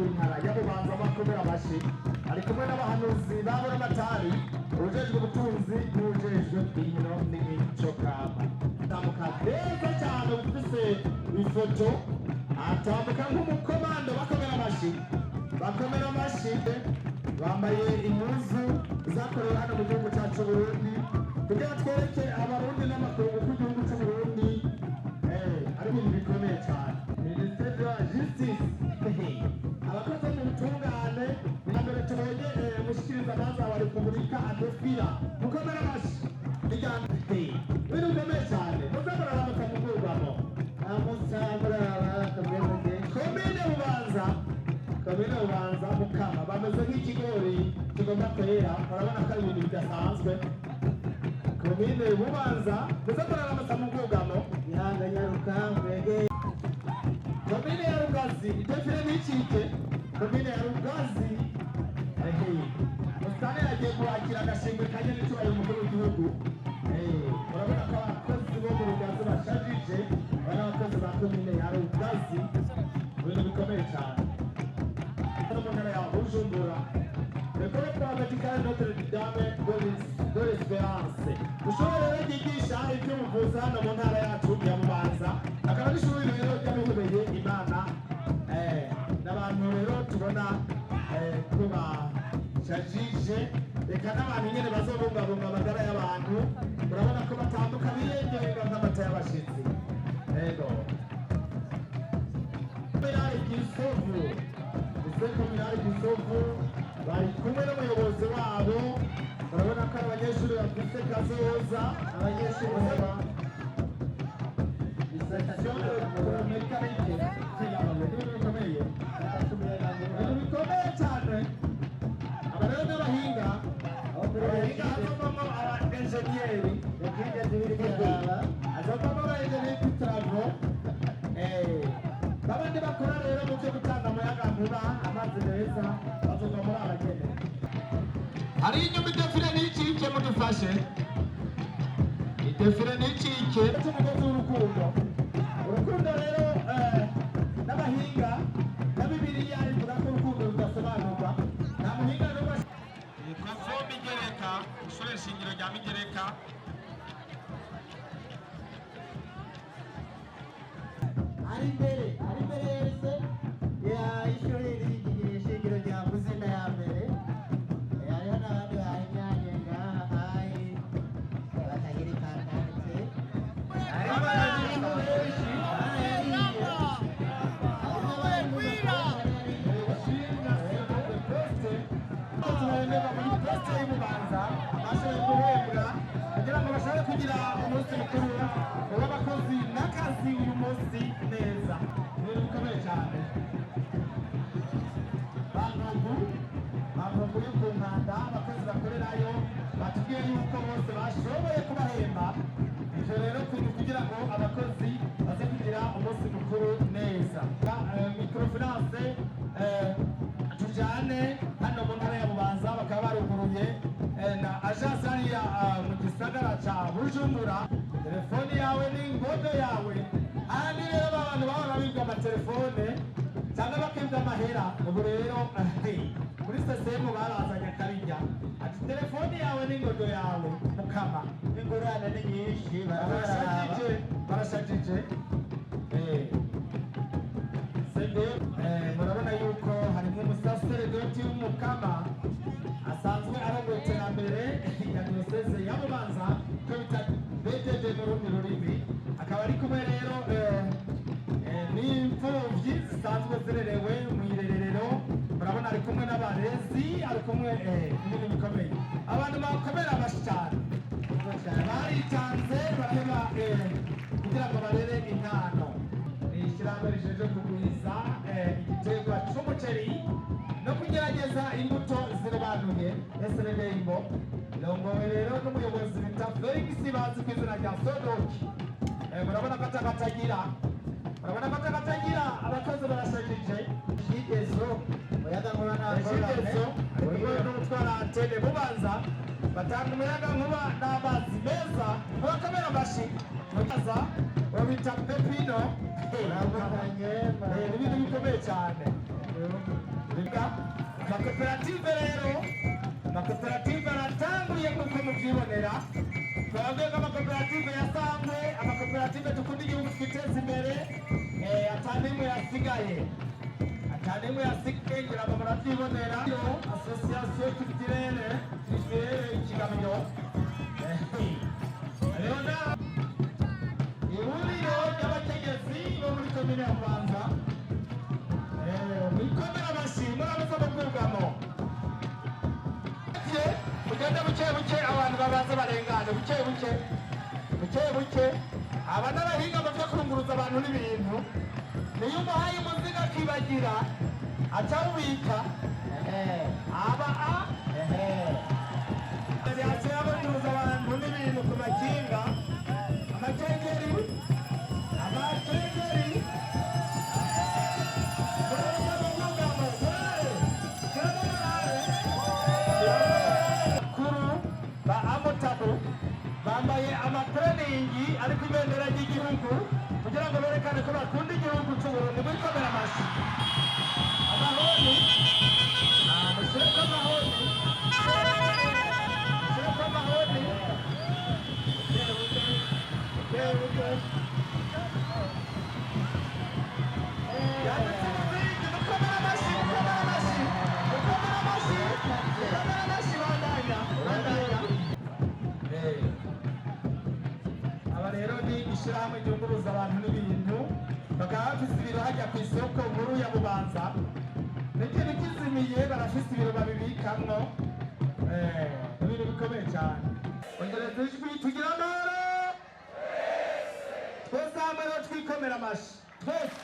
w'intara ya Bubanza bakomera amashyi ari kumwe n'abahanuzi babona amatari ujejwe ubutunzi n'ujejwe inkino n'imico kama atambuka neza cyane ufise ifoto atambuka nk'umukomando bakomera amashyi bambaye impuzu zakorewe hano mu gihugu cyacu Burundi kugira twereke abarundi n'amakungu ku gihugu cy'u Burundi ari ibintu bikomeye cyane. Ministère de la Justice abakozi mu butungane mbere tubonye umushikirizamanza wa Repubulika Adolfina mukomera amashyi ibintu bikomeye cyane muzabarara mukamugurwamo komine Bubanza Mukama bameze nk'ikigori kigomba kwera urabona ko ari ibintu bidasanzwe. Komine Bubanza muzabarara mukamugurwamo komine ya Rugazi idefire n'icike komine ya Rugazi Musane yagiye kwakira agashimwe kanye n'icyubahiro umukuru w'igihugu. Urabona ko abakozi bo mu Rugazi bashajije bari abakozi ba komine ya Rugazi ibintu bikomeye cyane. Hano mu ntara ya Bujumbura Ecole Provinciale Notre Dame de l'Espérance ishuri rero ryigisha iby'ubuvuzi hano mu ntara yacu ya Bubanza akaba ari ishuri rero ry'abihebeye Imana n'abantu rero tubona ko bashajije reka n'abantu nyine bazobungabunga amagara y'abantu urabona ko batambuka biyengerera nk'amata y'abashitsi. Kominari Gisovu bari kumwe n'umuyobozi wabo urabona ko abanyeshuri bafite kazoza abanyeshuri baba bikomeye cyane. Aba rero n'abahinga hazovamo aba-enjeniyeri hazovamo aba-enjeniyeri b'itravo babandi bakora rero mu byo gutanga umuyagankuba amazi meza bazova muri abagene. Hari inyuma idefire n'icike mudufashe idefire n'icike cy'umugozi w'urukundo rero n'abahinga na Bibiliya ivuga ko urukundo rudasobanurwa nta muhinga n'umwe ikoso Migereka ishuri shingiro rya Migereka ari imbere yese ishuri shingiro rya Muzinda ya mbere hariho n'abandi bahinyanye ngaha batagira ikandantse kugira ngo bashobore kugira umunsi mukuru w'abakozi n'akazi uyu munsi neza ibintu bikomeye cyane. Bantu yo ku nkanda abakozi bakorerayo batubwiye yuko bose bashoboye kubahemba ivyo rero kugira ngo abakozi baze kugira umunsi mukuru neza. Microfinance tujane hano mu ntara ya Bubanza bakaba baruguruye na agence hariya mu gisagara ca Bujumbura. Telefoni yawe n'ingodo yawe ahandi rero abantu bahora bibwa amatelefone cyangwa bakibwa amahera ubu rero muri sesemu barazanye akarijya ati telefoni yawe n'ingodo yawe Mukama ingorane ni nyinshi barashajije murabona yuko harimo umusaseredoti w'Umukama asanzwe arongoye iterambere ya diyoseze ya Bubanza ko bita BDD mu rundi rurimi akaba ari kumwe rero n'imfuvyi zisanzwe zirerewe mu irerero murabona ari kumwe n'abarezi ari kumwe n'ibintu bikomeye abantu bakomera amashyi cyane baritanze bareba kugira ngo barere intano ishyirahamwe rijeje kugwiza igiterwa c'umuceri no kugerageza imbuto zirobanuye SRDIMO rongowe rero n'umuyobozi bita Felix bazi ku izina rya Sodoki. Murabona ko atakatagira abakozi barashajije Shigezo umuyagankuba n'utwara antene Bubanza batanga umuyagankuba n'amazi meza bakomera amashyi mukaza babita Pepino n'ibintu bikomeye cyane. amakoperative rero amakoperative aratanguye kuko mubyibonera twabwiye ko amakoperative yasangwe amakoperative dukunda igihugu twiteza imbere atanimwe yasigaye ngira ngo murabyibonera association culturelle ikigamiro rero ihuriro ry'abategetsi bo muri komine ya Bubanza mwikomera amashyi murabuza mubwugamo mugende buke buke abantu babanza barengane buke buke aba n'abahinga mu byo kurunguruza abantu n'ibintu niyo umuhaye umuziga akibagira acawubika aba yaciye abunguruza abantu n'ibintu ku makinga amakengeri ba amotabu bambaye amatreningi ariko ibendera ry'igihugu kugira ngo berekane ko bakunda igihugu cy'Uburundi muri komera amashyi amahoni mushyireko amahoni yanditse umuzingi mukomera amashyi bandanya aba rero ni ishyirahamwe ryunguruza abantu n'ibintu bakaba bafise ibiro hajya ku isoko nkuru ya Bubanza n'ikintu kizimiye barafise ibiro babibikamwo ibintu bikomeye cyane ongereza ijwi tugira amahoro twese hamwe rero twikomera amashyi twese